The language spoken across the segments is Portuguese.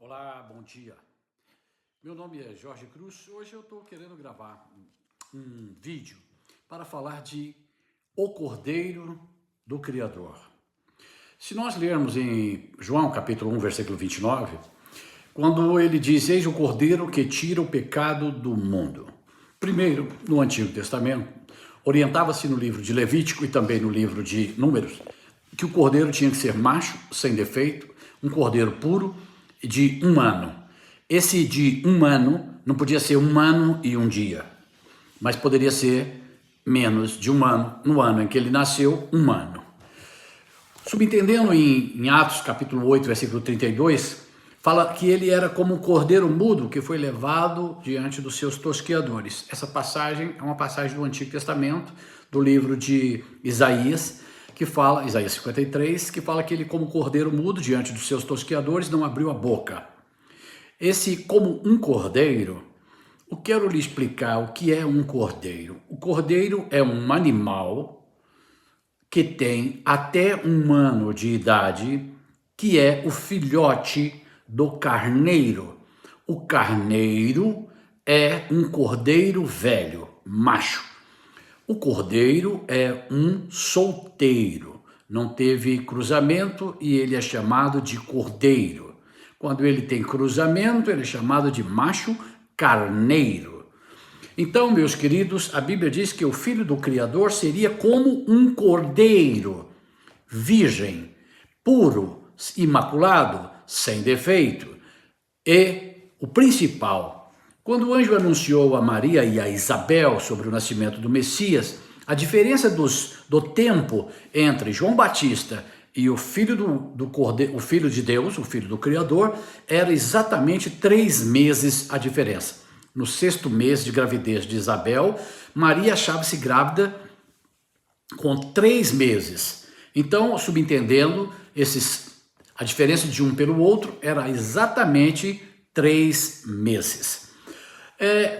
Olá, bom dia. Meu nome é Jorge Cruz. Hoje eu estou querendo gravar um vídeo para falar de O Cordeiro do Criador. Se nós lermos em João capítulo 1, versículo 29, quando ele diz, eis o Cordeiro que tira o pecado do mundo. Primeiro, no Antigo Testamento, orientava-se no livro de Levítico e também no livro de Números, que o cordeiro tinha que ser macho, sem defeito, um cordeiro puro, de um ano. Esse de um ano não podia ser um ano e um dia, mas poderia ser menos de um ano, no ano em que ele nasceu, um ano. Subentendendo em Atos capítulo 8, versículo 32, fala que ele era como um cordeiro mudo que foi levado diante dos seus tosqueadores. Essa passagem é uma passagem do Antigo Testamento, do livro de Isaías, que fala, Isaías 53, que fala que ele como cordeiro mudo diante dos seus tosqueadores não abriu a boca. Esse como um cordeiro, eu quero lhe explicar o que é um cordeiro. O cordeiro é um animal que tem até um ano de idade, que é o filhote do carneiro. O carneiro é um cordeiro velho, macho. O cordeiro é um solteiro, não teve cruzamento e ele é chamado de cordeiro. Quando ele tem cruzamento, ele é chamado de macho carneiro. Então, meus queridos, a Bíblia diz que o filho do Criador seria como um cordeiro, virgem, puro, imaculado, sem defeito. E o principal, quando o anjo anunciou a Maria e a Isabel sobre o nascimento do Messias, a diferença do tempo entre João Batista e o filho do Cordeiro, o filho de Deus, o filho do Criador, era exatamente 3 meses a diferença. No 6º mês de gravidez de Isabel, Maria achava-se grávida com 3 meses. Então, subentendendo, a diferença de um pelo outro era exatamente 3 meses.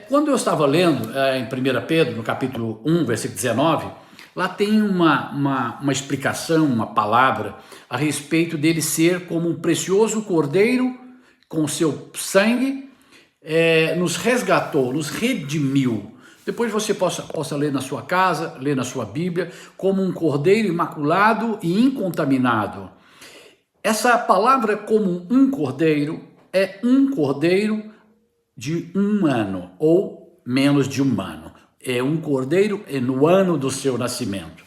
Quando eu estava lendo em 1 Pedro, no capítulo 1, versículo 19, lá tem uma explicação, uma palavra a respeito dele ser como um precioso cordeiro, com seu sangue, nos resgatou, nos redimiu. Depois você possa ler na sua casa, ler na sua Bíblia, como um cordeiro imaculado e incontaminado. Essa palavra como um cordeiro é um cordeiro de um ano ou menos de um ano. É um cordeiro no ano do seu nascimento.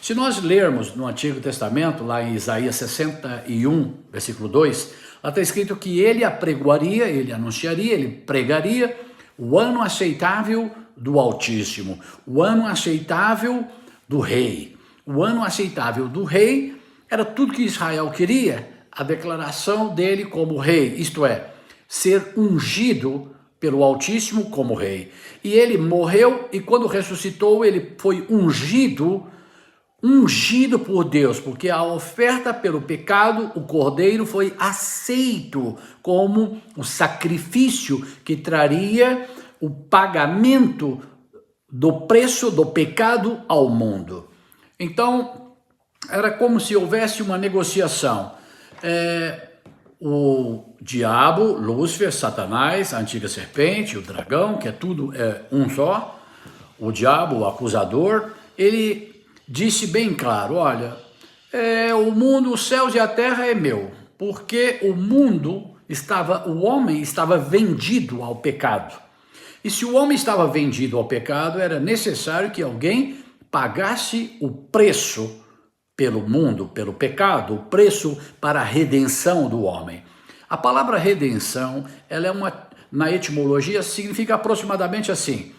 Se nós lermos no Antigo Testamento, lá em Isaías 61, versículo 2, lá está escrito que ele apregoaria, ele anunciaria, ele pregaria o ano aceitável do Altíssimo, o ano aceitável do Rei. O ano aceitável do Rei era tudo que Israel queria, a declaração dele como Rei, isto é, ser ungido pelo Altíssimo como rei. E ele morreu e quando ressuscitou ele foi ungido por Deus, porque a oferta pelo pecado, o cordeiro foi aceito como o sacrifício que traria o pagamento do preço do pecado ao mundo. Então, era como se houvesse uma negociação. O diabo, Lúcifer, Satanás, a antiga serpente, o dragão, que é tudo um só, o diabo, o acusador, ele disse bem claro, olha, o mundo, os céus e a terra é meu, porque o homem estava vendido ao pecado. E se o homem estava vendido ao pecado, era necessário que alguém pagasse o preço pelo mundo, pelo pecado, o preço para a redenção do homem. A palavra redenção, ela na etimologia, significa aproximadamente assim,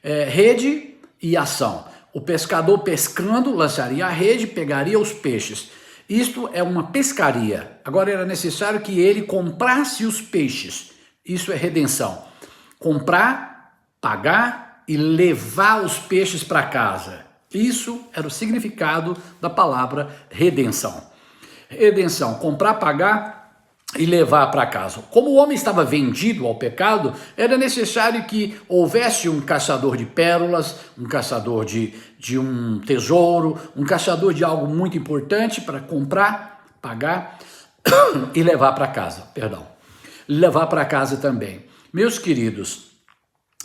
rede e ação. O pescador pescando, lançaria a rede, pegaria os peixes. Isto é uma pescaria. Agora era necessário que ele comprasse os peixes. Isso é redenção. Comprar, pagar e levar os peixes para casa. Isso era o significado da palavra redenção. Redenção, comprar, pagar e levar para casa. Como o homem estava vendido ao pecado, era necessário que houvesse um caçador de pérolas, um caçador de um tesouro, um caçador de algo muito importante para comprar, pagar e levar para casa. levar para casa também. Meus queridos,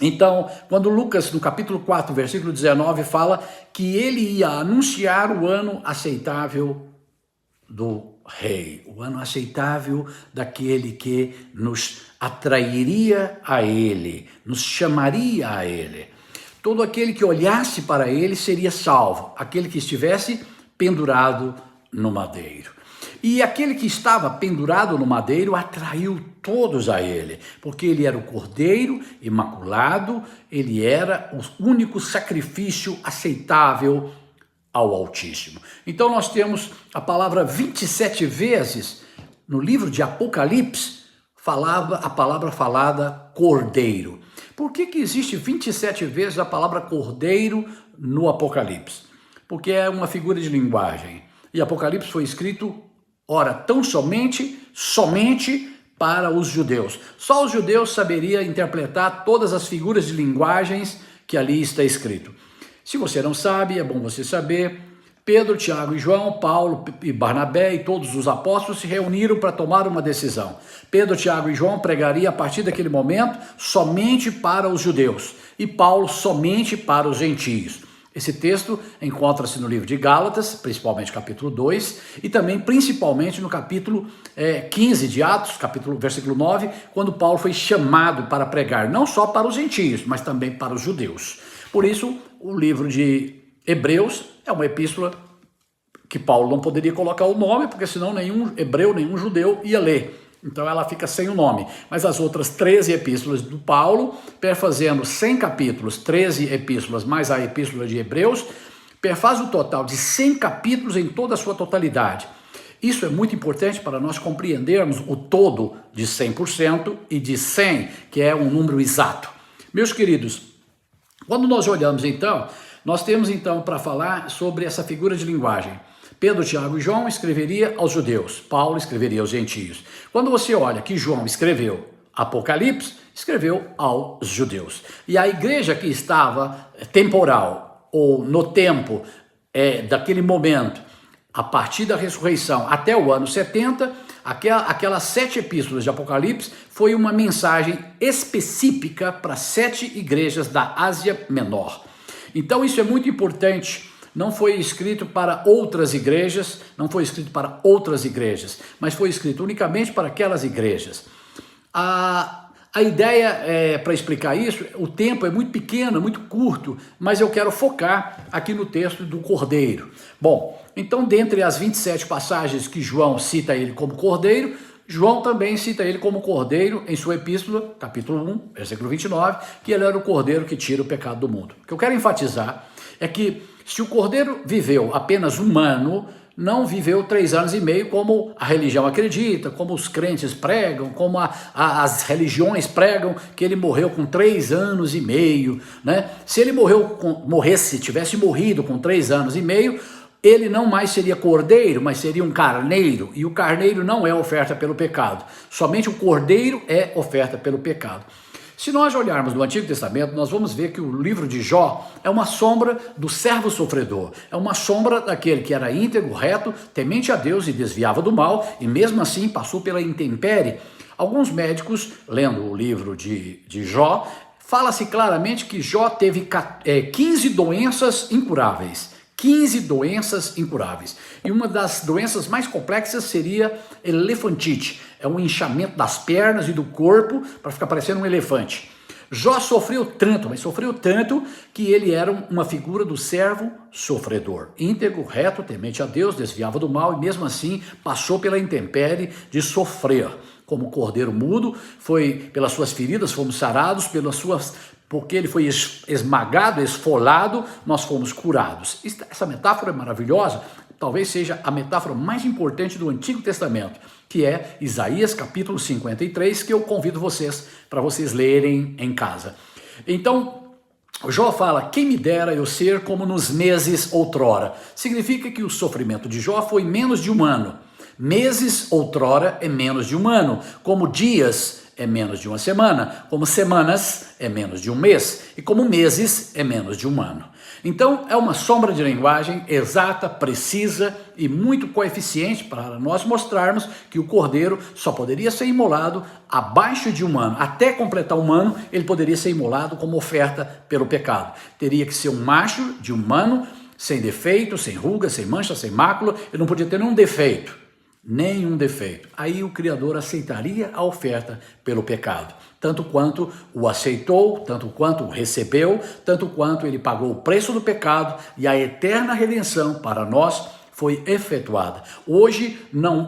então, quando Lucas, no capítulo 4, versículo 19, fala que ele ia anunciar o ano aceitável do rei, o ano aceitável daquele que nos atrairia a ele, nos chamaria a ele. Todo aquele que olhasse para ele seria salvo, aquele que estivesse pendurado no madeiro. E aquele que estava pendurado no madeiro atraiu todos a ele, porque ele era o Cordeiro imaculado, ele era o único sacrifício aceitável ao Altíssimo. Então nós temos a palavra 27 vezes no livro de Apocalipse, a palavra falada Cordeiro. Por que existe 27 vezes a palavra Cordeiro no Apocalipse? Porque é uma figura de linguagem. E Apocalipse foi escrito, ora, tão somente para os judeus. Só os judeus saberiam interpretar todas as figuras de linguagens que ali está escrito. Se você não sabe, é bom você saber, Pedro, Tiago e João, Paulo e Barnabé e todos os apóstolos se reuniram para tomar uma decisão. Pedro, Tiago e João pregariam a partir daquele momento somente para os judeus e Paulo somente para os gentios. Esse texto encontra-se no livro de Gálatas, principalmente capítulo 2, e também principalmente no capítulo 15 de Atos, versículo 9, quando Paulo foi chamado para pregar não só para os gentios, mas também para os judeus. Por isso, o livro de Hebreus é uma epístola que Paulo não poderia colocar o nome, porque senão nenhum hebreu, nenhum judeu ia ler. Então ela fica sem o nome. Mas as outras 13 epístolas do Paulo, perfazendo 100 capítulos, 13 epístolas, mais a epístola de Hebreus, perfaz o total de 100 capítulos em toda a sua totalidade. Isso é muito importante para nós compreendermos o todo de 100% e de 100, que é um número exato. Meus queridos, quando nós olhamos então, nós temos então para falar sobre essa figura de linguagem. Pedro, Tiago e João escreveria aos judeus, Paulo escreveria aos gentios. Quando você olha que João escreveu Apocalipse, escreveu aos judeus. E a igreja que estava temporal, ou no tempo daquele momento, a partir da ressurreição até o ano 70, aquelas 7 epístolas de Apocalipse foi uma mensagem específica para 7 igrejas da Ásia Menor. Então isso é muito importante. Não foi escrito para outras igrejas, mas foi escrito unicamente para aquelas igrejas. A ideia para explicar isso, o tempo é muito pequeno, é muito curto, mas eu quero focar aqui no texto do Cordeiro. Bom, então dentre as 27 passagens que João cita ele como Cordeiro, João também cita ele como Cordeiro em sua epístola, capítulo 1, versículo 29, que ele era o Cordeiro que tira o pecado do mundo. O que eu quero enfatizar é que se o Cordeiro viveu apenas um ano, não viveu 3 anos e meio como a religião acredita, como os crentes pregam, como as religiões pregam, que ele morreu com 3 anos e meio, né? Se ele tivesse morrido com 3 anos e meio, ele não mais seria cordeiro, mas seria um carneiro, e o carneiro não é oferta pelo pecado, somente o cordeiro é oferta pelo pecado. Se nós olharmos no Antigo Testamento, nós vamos ver que o livro de Jó é uma sombra do servo sofredor, é uma sombra daquele que era íntegro, reto, temente a Deus e desviava do mal, e mesmo assim passou pela intempérie. Alguns médicos, lendo o livro de Jó, fala-se claramente que Jó teve 15 doenças incuráveis. 15 doenças incuráveis. E uma das doenças mais complexas seria elefantite. É um inchamento das pernas e do corpo para ficar parecendo um elefante. Jó sofreu tanto, mas sofreu tanto que ele era uma figura do servo sofredor. Íntegro, reto, temente a Deus, desviava do mal e mesmo assim passou pela intempérie de sofrer. Como cordeiro mudo, pelas suas feridas fomos sarados, porque ele foi esmagado, esfolado, nós fomos curados. Essa metáfora é maravilhosa, talvez seja a metáfora mais importante do Antigo Testamento, que é Isaías capítulo 53, que eu convido vocês para vocês lerem em casa. Então, Jó fala, quem me dera eu ser como nos meses outrora. Significa que o sofrimento de Jó foi menos de um ano. Meses outrora é menos de um ano, como dias é menos de uma semana, como semanas é menos de um mês e como meses é menos de um ano. Então, é uma sombra de linguagem exata, precisa e muito coeficiente para nós mostrarmos que o cordeiro só poderia ser imolado abaixo de um ano. Até completar um ano, ele poderia ser imolado como oferta pelo pecado. Teria que ser um macho de um ano, sem defeito, sem ruga, sem mancha, sem mácula. Ele não podia ter nenhum defeito. Nenhum defeito. Aí o Criador aceitaria a oferta pelo pecado. Tanto quanto o aceitou, tanto quanto o recebeu, tanto quanto ele pagou o preço do pecado e a eterna redenção para nós foi efetuada. Hoje,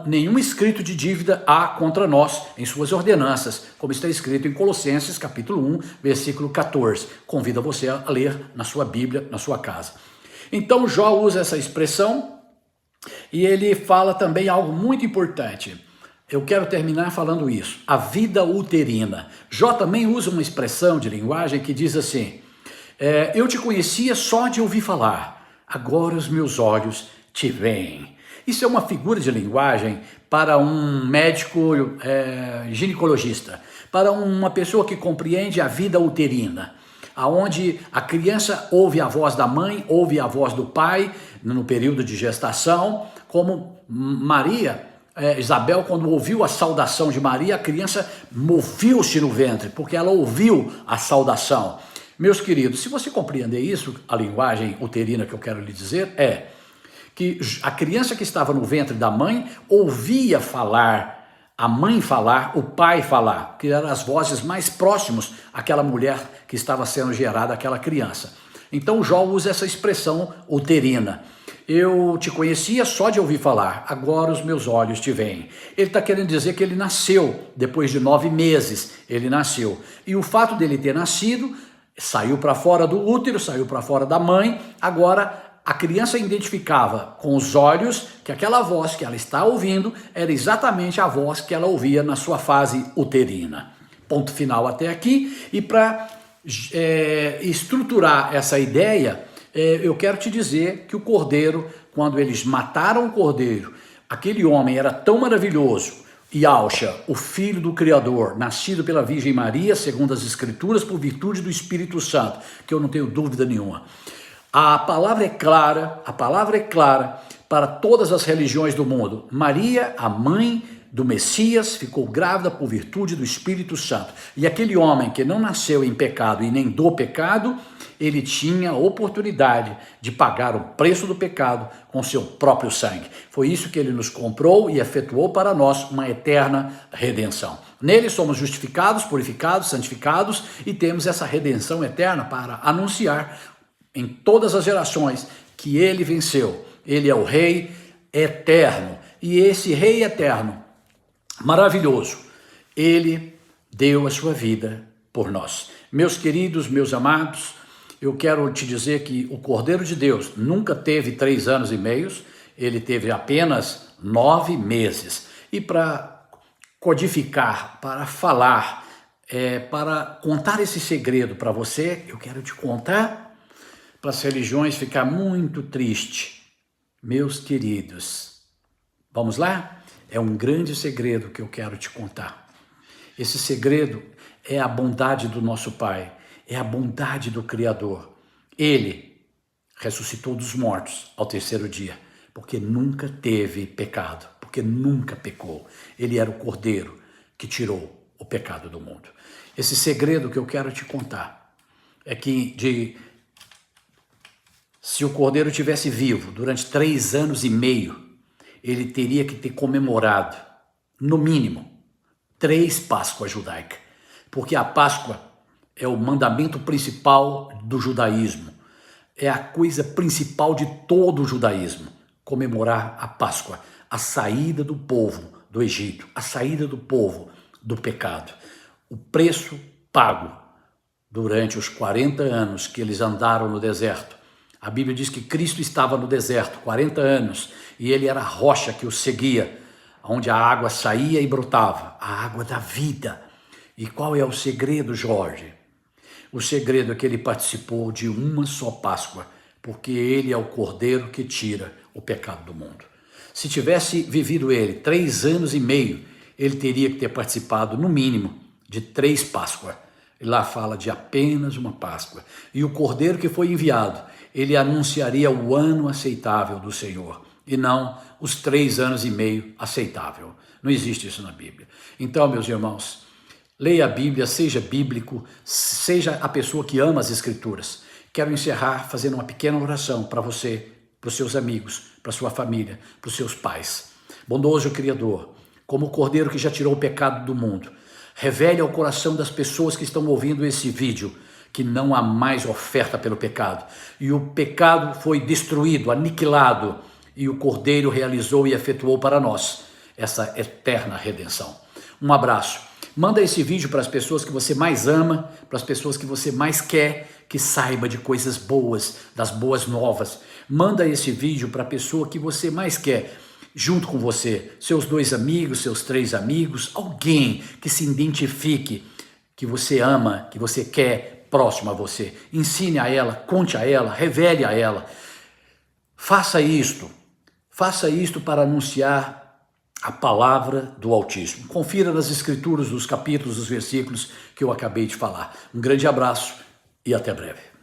nenhum escrito de dívida há contra nós em suas ordenanças, como está escrito em Colossenses capítulo 1, versículo 14. Convido você a ler na sua Bíblia, na sua casa. Então Jó usa essa expressão e ele fala também algo muito importante. Eu quero terminar falando isso, a vida uterina. Jó também usa uma expressão de linguagem que diz assim, eu te conhecia só de ouvir falar, agora os meus olhos te veem. Isso é uma figura de linguagem para um médico ginecologista, para uma pessoa que compreende a vida uterina, aonde a criança ouve a voz da mãe, ouve a voz do pai no período de gestação, como Maria, Isabel, quando ouviu a saudação de Maria, a criança moveu-se no ventre, porque ela ouviu a saudação. Meus queridos, se você compreender isso, a linguagem uterina que eu quero lhe dizer é que a criança que estava no ventre da mãe ouvia falar, a mãe falar, o pai falar, que eram as vozes mais próximas àquela mulher que estava sendo gerada, aquela criança. Então Jó usa essa expressão uterina. Eu te conhecia só de ouvir falar, agora os meus olhos te veem. Ele está querendo dizer que ele nasceu, depois de 9 meses ele nasceu. E o fato dele ter nascido, saiu para fora do útero, saiu para fora da mãe, agora a criança identificava com os olhos que aquela voz que ela está ouvindo era exatamente a voz que ela ouvia na sua fase uterina. Ponto final até aqui. E para estruturar essa ideia, eu quero te dizer que o cordeiro, quando eles mataram o cordeiro, aquele homem era tão maravilhoso, Yahshua, o filho do Criador, nascido pela Virgem Maria, segundo as Escrituras, por virtude do Espírito Santo, que eu não tenho dúvida nenhuma. A palavra é clara para todas as religiões do mundo. Maria, a mãe do Messias, ficou grávida por virtude do Espírito Santo. E aquele homem que não nasceu em pecado e nem do pecado, ele tinha a oportunidade de pagar o preço do pecado com seu próprio sangue. Foi isso que ele nos comprou e efetuou para nós uma eterna redenção. Nele somos justificados, purificados, santificados e temos essa redenção eterna para anunciar em todas as gerações que ele venceu. Ele é o Rei eterno. E esse Rei eterno, maravilhoso, ele deu a sua vida por nós. Meus queridos, meus amados, eu quero te dizer que o Cordeiro de Deus nunca teve 3 anos e meio, ele teve apenas 9 meses. E para codificar, para falar, para contar esse segredo para você, eu quero te contar, para as religiões ficar muito triste. Meus queridos, vamos lá? É um grande segredo que eu quero te contar. Esse segredo é a bondade do nosso Pai, é a bondade do Criador. Ele ressuscitou dos mortos ao 3º dia, porque nunca teve pecado, porque nunca pecou. Ele era o Cordeiro que tirou o pecado do mundo. Esse segredo que eu quero te contar é que se o Cordeiro tivesse vivo durante 3 anos e meio, ele teria que ter comemorado, no mínimo, 3 Páscoas judaicas. Porque a Páscoa é o mandamento principal do judaísmo. É a coisa principal de todo o judaísmo. Comemorar a Páscoa, a saída do povo do Egito, a saída do povo do pecado. O preço pago durante os 40 anos que eles andaram no deserto. A Bíblia diz que Cristo estava no deserto 40 anos e ele era a rocha que o seguia, onde a água saía e brotava, a água da vida. E qual é o segredo, Jorge? O segredo é que ele participou de uma só Páscoa, porque ele é o Cordeiro que tira o pecado do mundo. Se tivesse vivido ele 3 anos e meio, ele teria que ter participado, no mínimo, de 3 Páscoas. E lá fala de apenas uma Páscoa. E o Cordeiro que foi enviado, ele anunciaria o ano aceitável do Senhor, e não os 3 anos e meio aceitável. Não existe isso na Bíblia. Então, meus irmãos, leia a Bíblia, seja bíblico, seja a pessoa que ama as Escrituras. Quero encerrar fazendo uma pequena oração para você, para os seus amigos, para a sua família, para os seus pais. Bondoso Criador, como o Cordeiro que já tirou o pecado do mundo, revele ao coração das pessoas que estão ouvindo esse vídeo que não há mais oferta pelo pecado. E o pecado foi destruído, aniquilado, e o Cordeiro realizou e efetuou para nós essa eterna redenção. Um abraço. Manda esse vídeo para as pessoas que você mais ama, para as pessoas que você mais quer que saiba de coisas boas, das boas novas. Manda esse vídeo para a pessoa que você mais quer, junto com você, seus 2 amigos, seus 3 amigos, alguém que se identifique, que você ama, que você quer próximo a você. Ensine a ela, conte a ela, revele a ela. Faça isto para anunciar a palavra do Altíssimo. Confira nas Escrituras, os capítulos, os versículos que eu acabei de falar. Um grande abraço e até breve.